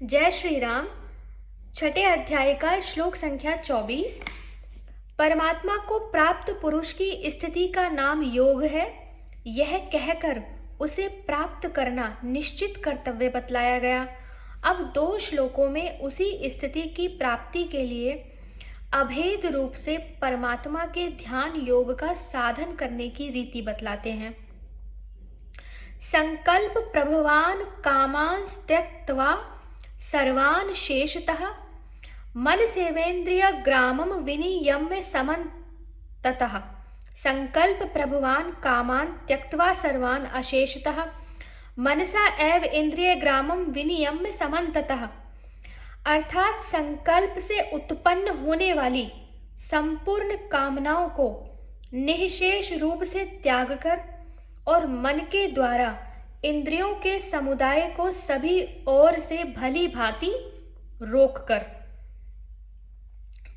जय श्री राम। छठे अध्याय का श्लोक संख्या 24। परमात्मा को प्राप्त पुरुष की स्थिति का नाम योग है। यह कहकर उसे प्राप्त करना निश्चित कर्तव्य बतलाया गया। अब दो श्लोकों में उसी स्थिति की प्राप्ति के लिए अभेद रूप से परमात्मा के ध्यान योग का साधन करने की रीति बतलाते हैं। संकल्प प्रभवान कामान् त्यक्त्वा सर्वान् शेषतः मन सेवेन्द्रिय ग्रामम विनियम्य समन्ततः। संकल्प प्रभवान कामान् त्यक्त्वा सर्वान् अशेषतः मनसा एव इंद्रिय ग्रामम विनियम्य समन्ततः। अर्थात संकल्प से उत्पन्न होने वाली संपूर्ण कामनाओं को निःशेष रूप से त्याग कर और मन के द्वारा इंद्रियों के समुदाय को सभी ओर से भली भांति रोककर।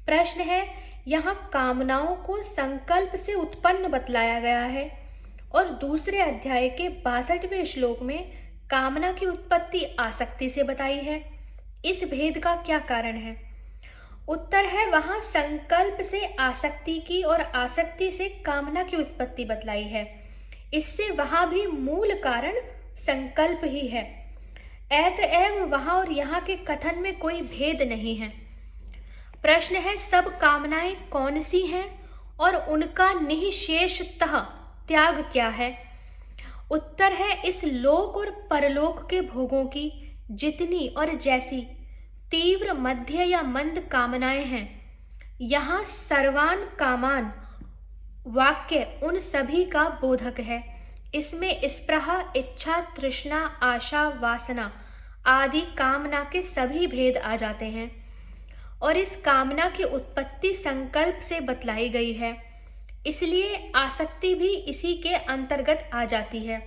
प्रश्न है, यहाँ कामनाओं को संकल्प से उत्पन्न बतलाया गया है और दूसरे अध्याय के 62वें श्लोक में कामना की उत्पत्ति आसक्ति से बताई है। इस भेद का क्या कारण है? उत्तर है, वहां संकल्प से आसक्ति की और आसक्ति से कामना की उत्पत्ति बतलाई है। इससे वहां भी मूल कारण संकल्प ही है। अतएव वहां और यहाँ के कथन में कोई भेद नहीं है। प्रश्न है, सब कामनाएं कौन सी हैं और उनका निःशेषतः त्याग क्या है? उत्तर है, इस लोक और परलोक के भोगों की जितनी और जैसी तीव्र मध्य या मंद कामनाएं हैं, यहाँ सर्वान कामान वाक्य उन सभी का बोधक है। इसमें स्पृहा, इच्छा, तृष्णा, आशा, वासना आदि कामना के सभी भेद आ जाते हैं और इस कामना की उत्पत्ति संकल्प से बतलाई गई है, इसलिए आसक्ति भी इसी के अंतर्गत आ जाती है।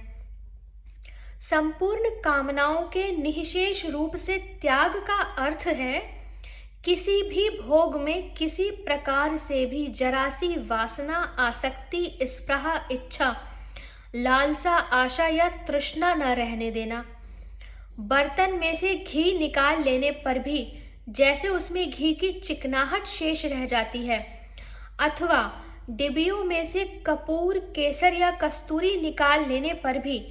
संपूर्ण कामनाओं के निःशेष रूप से त्याग का अर्थ है किसी भी भोग में किसी प्रकार से भी जरासी वासना, आसक्ति, स्पृहा, इच्छा, लालसा, आशा या तृष्णा न रहने देना। बर्तन में से घी निकाल लेने पर भी जैसे उसमें घी की चिकनाहट शेष रह जाती है, अथवा डिबियों में से कपूर, केसर या कस्तूरी निकाल लेने पर भी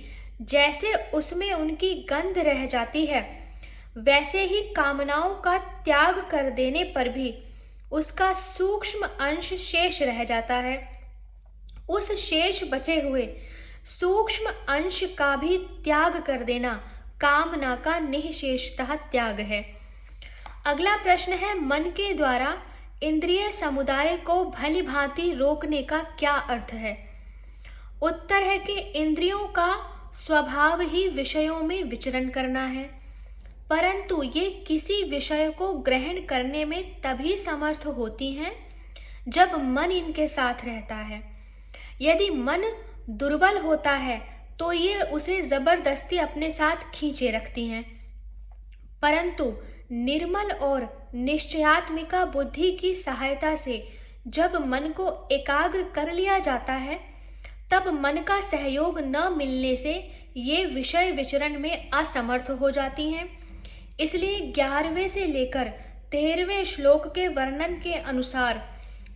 जैसे उसमें उनकी गंध रह जाती है, वैसे ही कामनाओं का त्याग कर देने पर भी उसका सूक्ष्म अंश शेष रह जाता है। उस शेष बचे हुए सूक्ष्म अंश का भी त्याग कर देना कामना का निःशेषतः त्याग है। अगला प्रश्न है, मन के द्वारा इंद्रिय समुदाय को भली भांति रोकने का क्या अर्थ है? उत्तर है कि इंद्रियों का स्वभाव ही विषयों में विचरण करना है, परंतु ये किसी विषय को ग्रहण करने में तभी समर्थ होती हैं जब मन इनके साथ रहता है। यदि मन दुर्बल होता है तो ये उसे जबरदस्ती अपने साथ खींचे रखती हैं, परंतु निर्मल और निश्चयात्मिका बुद्धि की सहायता से जब मन को एकाग्र कर लिया जाता है, तब मन का सहयोग न मिलने से ये विषय विचरण में असमर्थ हो जाती हैं। इसलिए 11वें से लेकर 13वें श्लोक के वर्णन के अनुसार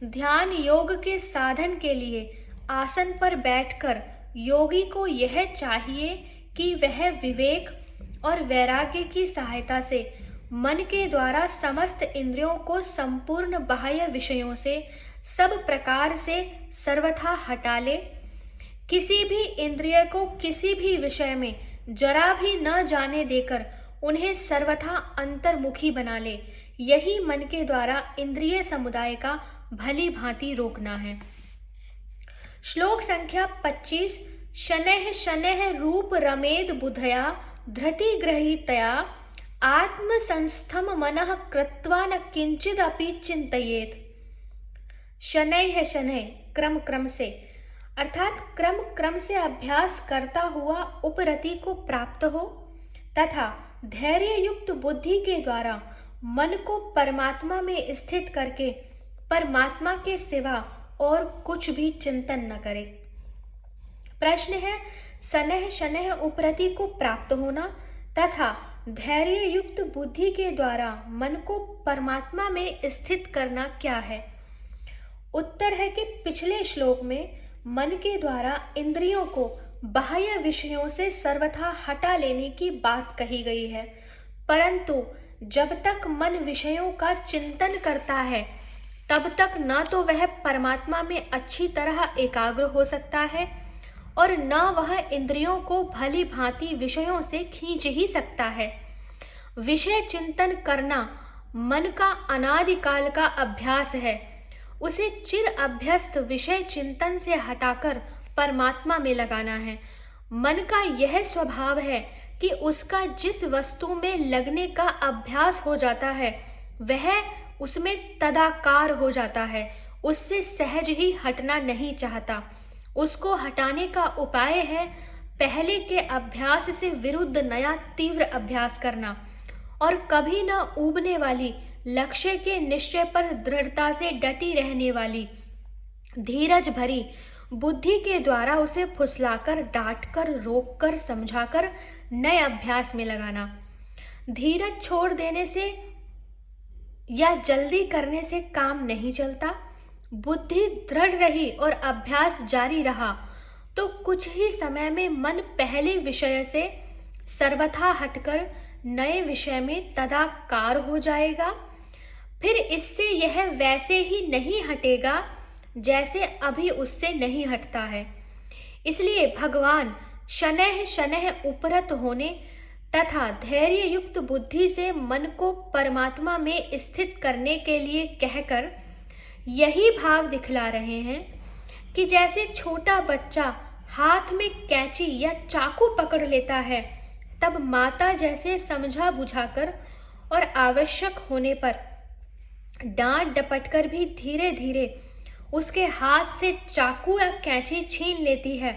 ध्यान योग के साधन के लिए आसन पर बैठकर योगी को यह चाहिए कि वह विवेक और वैराग्य की सहायता से मन के द्वारा समस्त इंद्रियों को संपूर्ण बाह्य विषयों से सब प्रकार से सर्वथा हटा ले। किसी भी इंद्रिय को किसी भी विषय में जरा भी न जाने देकर उन्हें सर्वथा अंतर्मुखी बना ले। यही मन के द्वारा इंद्रिय समुदाय का भली भांति रोकना है। श्लोक संख्या 25। शनैः शनैः रूप रमेद बुधया धृति ग्रहीतया आत्म संस्थम मनः कृत्वा न किंचिदपि चिंतयेत। शनैः शनैः क्रम क्रम से, अर्थात क्रम क्रम से अभ्यास करता हुआ उपरति को प्राप्त हो तथा धैर्य युक्त बुद्धि के द्वारा मन को परमात्मा में स्थित करके परमात्मा के सिवा और कुछ भी चिंतन न करे। प्रश्न है, शनैः शनैः उपरति को प्राप्त होना तथा धैर्य युक्त बुद्धि के द्वारा मन को परमात्मा में स्थित करना क्या है? उत्तर है कि पिछले श्लोक में मन के द्वारा इंद्रियों को बाह्य विषयों से सर्वथा हटा लेने की बात कही गई है, परंतु जब तक मन विषयों का चिंतन करता है तब तक न तो वह परमात्मा में अच्छी तरह एकाग्र हो सकता है और न वह इंद्रियों को भली भांति विषयों से खींच ही सकता है। विषय चिंतन करना मन का अनादिकाल का अभ्यास है। उसे चिर अभ्यस्त विषय चिंतन से हटाकर परमात्मा में लगाना है। मन का यह स्वभाव है कि उसका जिस वस्तु में लगने का अभ्यास हो जाता है वह उसमें तदाकार हो जाता है, उससे सहज ही हटना नहीं चाहता। उसको हटाने का उपाय है पहले के अभ्यास से विरुद्ध नया तीव्र अभ्यास करना और कभी न ऊबने वाली, लक्ष्य के निश्चय पर दृढ़ता से डटी रहने वाली, धीरज भरी बुद्धि के द्वारा उसे फुसलाकर, डांटकर, रोककर, समझाकर नए अभ्यास में लगाना। धीरज छोड़ देने से या जल्दी करने से काम नहीं चलता। बुद्धि दृढ़ रही और अभ्यास जारी रहा तो कुछ ही समय में मन पहले विषय से सर्वथा हटकर नए विषय में तदाकार हो जाएगा। फिर इससे यह वैसे ही नहीं हटेगा जैसे अभी उससे नहीं हटता है। इसलिए भगवान शनैः शनैः उपरत होने तथा धैर्य युक्त बुद्धि से मन को परमात्मा में स्थित करने के लिए कहकर यही भाव दिखला रहे हैं कि जैसे छोटा बच्चा हाथ में कैंची या चाकू पकड़ लेता है तब माता जैसे समझा बुझाकर और आवश्यक होने पर डांट डपटकर भी धीरे धीरे उसके हाथ से चाकू या कैंची छीन लेती है,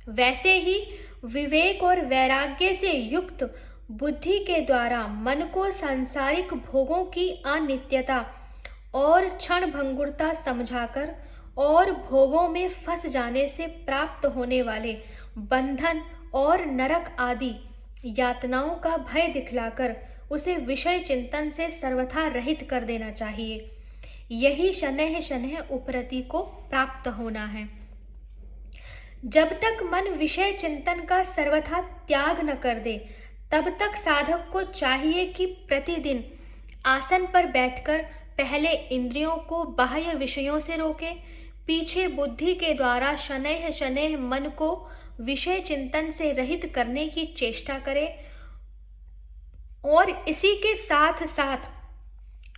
वैसे ही विवेक और वैराग्य से युक्त बुद्धि के द्वारा मन को सांसारिक भोगों की अनित्यता और क्षण भंगुरता समझाकर और भोगों में फंस जाने से प्राप्त होने वाले बंधन और नरक आदि यातनाओं का भय दिखलाकर उसे विषय चिंतन से सर्वथा रहित कर देना चाहिए। यही शनैः शनैः उपरति को प्राप्त होना है। जब तक मन विषय चिंतन का सर्वथा त्याग न कर दे तब तक साधक को चाहिए कि प्रतिदिन आसन पर बैठकर पहले इंद्रियों को बाह्य विषयों से रोके, पीछे बुद्धि के द्वारा शनैः शनैः मन को विषय चिंतन से रहित करने की चेष्टा करे और इसी के साथ साथ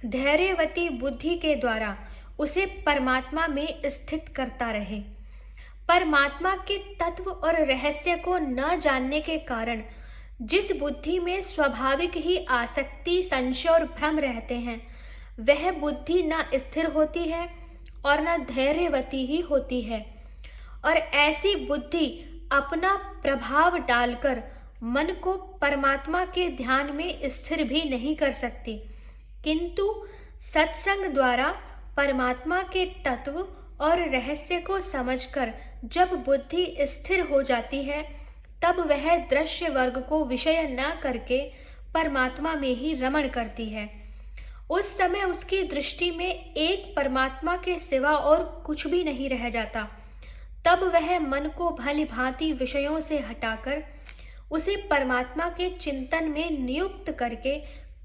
धैर्यवती बुद्धि के द्वारा उसे परमात्मा में स्थित करता रहे। परमात्मा के तत्व और रहस्य को न जानने के कारण जिस बुद्धि में स्वाभाविक ही आसक्ति, संशय और भ्रम रहते हैं वह बुद्धि न स्थिर होती है और न धैर्यवती ही होती है और ऐसी बुद्धि अपना प्रभाव डालकर मन को परमात्मा के ध्यान में स्थिर भी नहीं कर सकती, किंतु सत्संग द्वारा परमात्मा के तत्व और रहस्य को समझकर जब बुद्धि स्थिर हो जाती है तब वह दृश्य वर्ग को विषय न करके परमात्मा में ही रमण करती है। उस समय उसकी दृष्टि में एक परमात्मा के सिवा और कुछ भी नहीं रह जाता। तब वह मन को भली भांति विषयों से हटाकर उसे परमात्मा के चिंतन में नियुक्त करके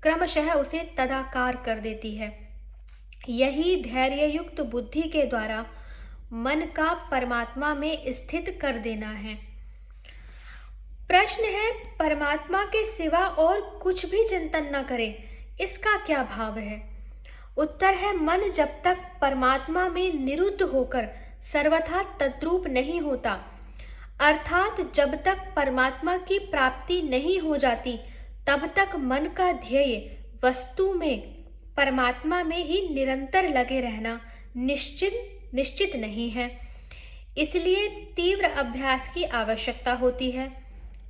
क्रमशः उसे तदाकार कर देती है। यही धैर्य युक्त बुद्धि के द्वारा मन का परमात्मा में स्थित कर देना है। प्रश्न है, परमात्मा के सिवा और कुछ भी चिंतन न करे, इसका क्या भाव है? उत्तर है, मन जब तक परमात्मा में निरुद्ध होकर सर्वथा तद्रूप नहीं होता, अर्थात जब तक परमात्मा की प्राप्ति नहीं हो जाती, तब तक मन का ध्येय वस्तु में परमात्मा में ही निरंतर लगे रहना निश्चित नहीं है। इसलिए तीव्र अभ्यास की आवश्यकता होती है।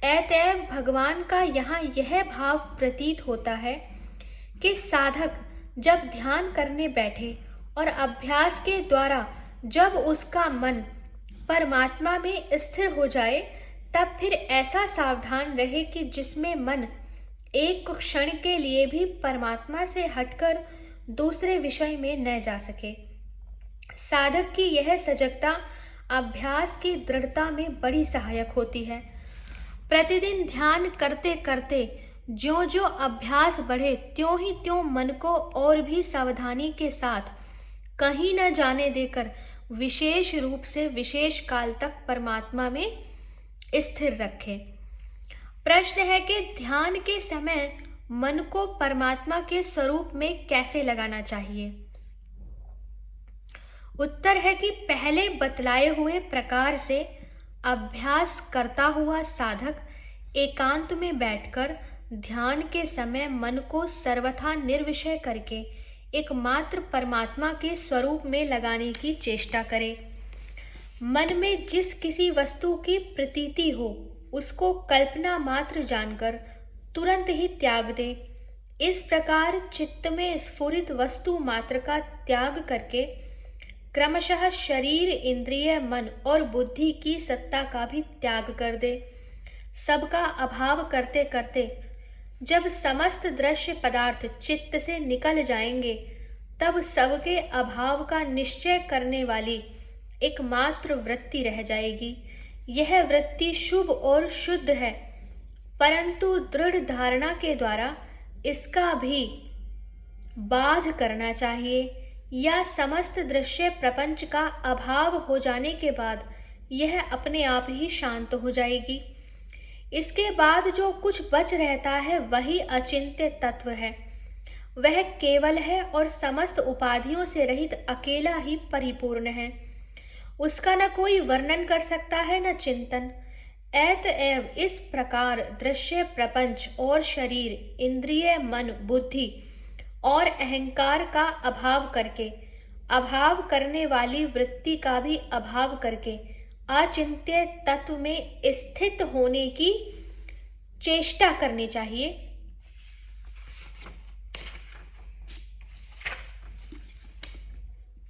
अतएव भगवान का यहाँ यह भाव प्रतीत होता है कि साधक जब ध्यान करने बैठे और अभ्यास के द्वारा जब उसका मन परमात्मा में स्थिर हो जाए, तब फिर ऐसा सावधान रहे कि जिसमें मन एक क्षण के लिए भी परमात्मा से हटकर दूसरे विषय में न जा सके। साधक की यह सजगता अभ्यास की दृढ़ता में बड़ी सहायक होती है। प्रतिदिन ध्यान करते करते ज्यों ज्यों अभ्यास बढ़े त्यों ही त्यों मन को और भी सावधानी के साथ कहीं न जाने देकर विशेष रूप से विशेष काल तक परमात्मा में स्थिर रखें। प्रश्न है कि ध्यान के समय मन को परमात्मा के स्वरूप में कैसे लगाना चाहिए। उत्तर है कि पहले बतलाए हुए प्रकार से अभ्यास करता हुआ साधक एकांत में बैठकर ध्यान के समय मन को सर्वथा निर्विषय करके एकमात्र परमात्मा के स्वरूप में लगाने की चेष्टा करे। मन में जिस किसी वस्तु की प्रतीति हो उसको कल्पना मात्र जानकर तुरंत ही त्याग दे। इस प्रकार चित्त में स्फुरित वस्तु मात्र का त्याग करके क्रमशः शरीर, इंद्रिय, मन और बुद्धि की सत्ता का भी त्याग कर दे। सबका अभाव करते करते जब समस्त दृश्य पदार्थ चित्त से निकल जाएंगे तब सबके अभाव का निश्चय करने वाली एकमात्र वृत्ति रह जाएगी। यह वृत्ति शुभ और शुद्ध है, परंतु दृढ़ धारणा के द्वारा इसका भी बाध करना चाहिए, या समस्त दृश्य प्रपंच का अभाव हो जाने के बाद यह अपने आप ही शांत हो जाएगी। इसके बाद जो कुछ बच रहता है वही अचिंत्य तत्व है। वह केवल है और समस्त उपाधियों से रहित अकेला ही परिपूर्ण है। उसका न कोई वर्णन कर सकता है न चिंतन। अतएव इस प्रकार दृश्य प्रपंच और शरीर, इंद्रिय, मन, बुद्धि और अहंकार का अभाव करके, अभाव करने वाली वृत्ति का भी अभाव करके अचिंत्य तत्व में स्थित होने की चेष्टा करनी चाहिए।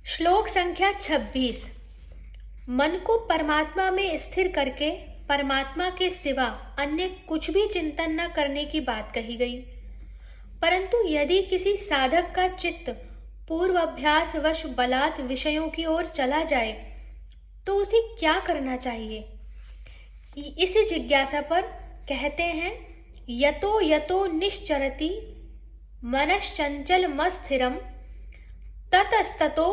श्लोक संख्या 26। मन को परमात्मा में स्थिर करके परमात्मा के सिवा अन्य कुछ भी चिंतन न करने की बात कही गई। परंतु यदि किसी साधक का चित्त पूर्वाभ्यास वश बलात् विषयों की ओर चला जाए तो उसे क्या करना चाहिए। इस जिज्ञासा पर कहते हैं, यतो यतो निश्चरति मनश्चंचलमस्थिरं ततस्ततो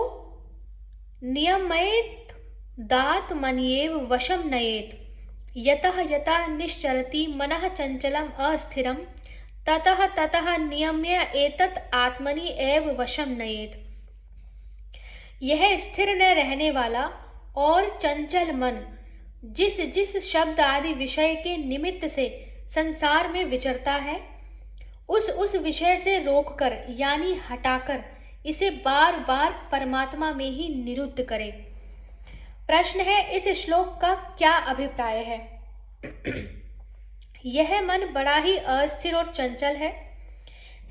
नियमयेत् दात्मन्येव वशं नयेत्। यतः यतः निश्चरति मनः चंचलम अस्थिरं ततः ततः नियम्य एतत् आत्मनि एव वशं नयेत्। यह स्थिर न रहने वाला और चंचल मन जिस जिस शब्द आदि विषय के निमित्त से संसार में विचरता है उस विषय से रोककर यानी हटाकर इसे बार बार परमात्मा में ही निरुद्ध करे। प्रश्न है, इस श्लोक का क्या अभिप्राय है। यह मन बड़ा ही अस्थिर और चंचल है,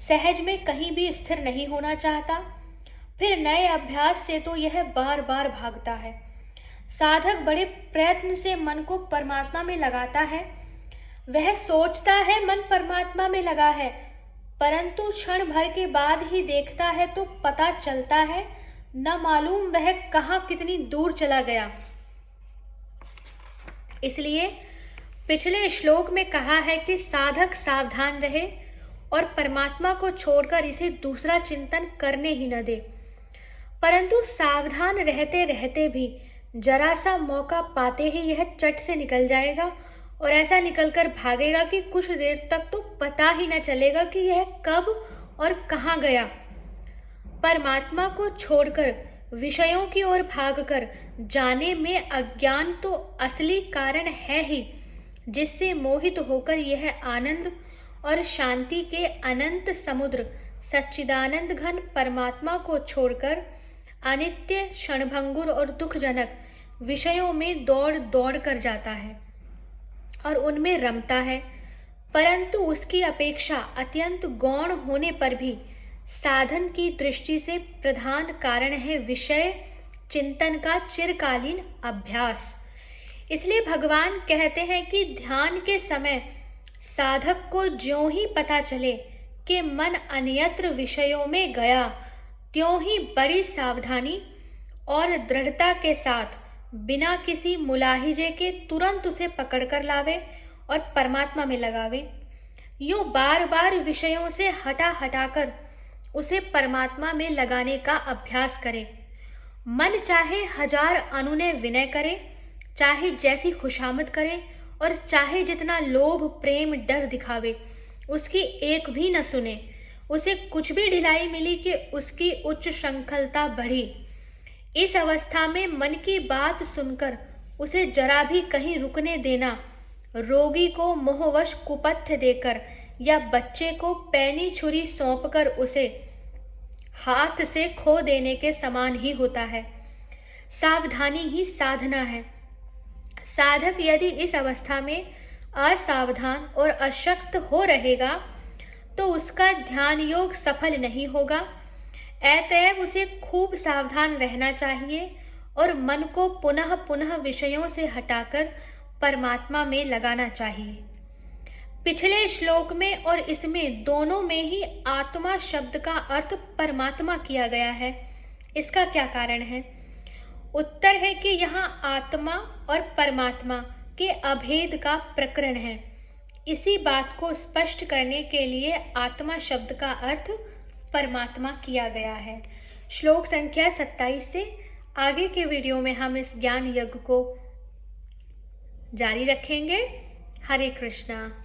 सहज में कहीं भी स्थिर नहीं होना चाहता, फिर नए अभ्यास से तो यह बार बार भागता है। साधक बड़े प्रयत्न से मन को परमात्मा में लगाता है। वह सोचता है मन परमात्मा में लगा है, परंतु क्षण भर के बाद ही देखता है तो पता चलता है न मालूम वह कहाँ कितनी दूर चला गया। इसलिए पिछले श्लोक में कहा है कि साधक सावधान रहे और परमात्मा को छोड़कर इसे दूसरा चिंतन करने ही न दे। परंतु सावधान रहते रहते भी जरा सा मौका पाते ही यह चट से निकल जाएगा और ऐसा निकलकर भागेगा कि कुछ देर तक तो पता ही न चलेगा कि यह कब और कहाँ गया। परमात्मा को छोड़कर विषयों की ओर भागकर जाने में अज्ञान तो असली कारण है ही, जिससे मोहित होकर यह आनंद और शांति के अनंत समुद्र सच्चिदानंद घन परमात्मा को छोड़कर अनित्य, क्षणभंगुर और दुखजनक विषयों में दौड़ दौड़ कर जाता है और उनमें रमता है। परंतु उसकी अपेक्षा अत्यंत गौण होने पर भी साधन की दृष्टि से प्रधान कारण है विषय चिंतन का चिरकालीन अभ्यास। इसलिए भगवान कहते हैं कि ध्यान के समय साधक को ज्यों ही पता चले कि मन अन्यत्र विषयों में गया, त्यों ही बड़ी सावधानी और दृढ़ता के साथ बिना किसी मुलाहिजे के तुरंत उसे पकड़कर लावे और परमात्मा में लगावे। यूं बार बार विषयों से हटा हटाकर उसे परमात्मा में लगाने का अभ्यास करे। मन चाहे हजार अनुनय विनय करे, चाहे जैसी खुशामद करे और चाहे जितना लोभ प्रेम डर दिखावे, उसकी एक भी न सुने। उसे कुछ भी ढिलाई मिली कि उसकी उच्च श्रृंखलता बढ़ी। इस अवस्था में मन की बात सुनकर उसे जरा भी कहीं रुकने देना रोगी को मोहवश कुपथ्य देकर या बच्चे को पैनी छुरी सौंपकर उसे हाथ से खो देने के समान ही होता है। सावधानी ही साधना है। साधक यदि इस अवस्था में असावधान और अशक्त हो रहेगा तो उसका ध्यान योग सफल नहीं होगा। अतएव उसे खूब सावधान रहना चाहिए और मन को पुनः पुनः विषयों से हटाकर परमात्मा में लगाना चाहिए। पिछले श्लोक में और इसमें दोनों में ही आत्मा शब्द का अर्थ परमात्मा किया गया है। इसका क्या कारण है? उत्तर है कि यहाँ आत्मा और परमात्मा के अभेद का प्रकरण है। इसी बात को स्पष्ट करने के लिए आत्मा शब्द का अर्थ परमात्मा किया गया है। श्लोक संख्या 27 से आगे के वीडियो में हम इस ज्ञान यज्ञ को जारी रखेंगे। हरे कृष्णा।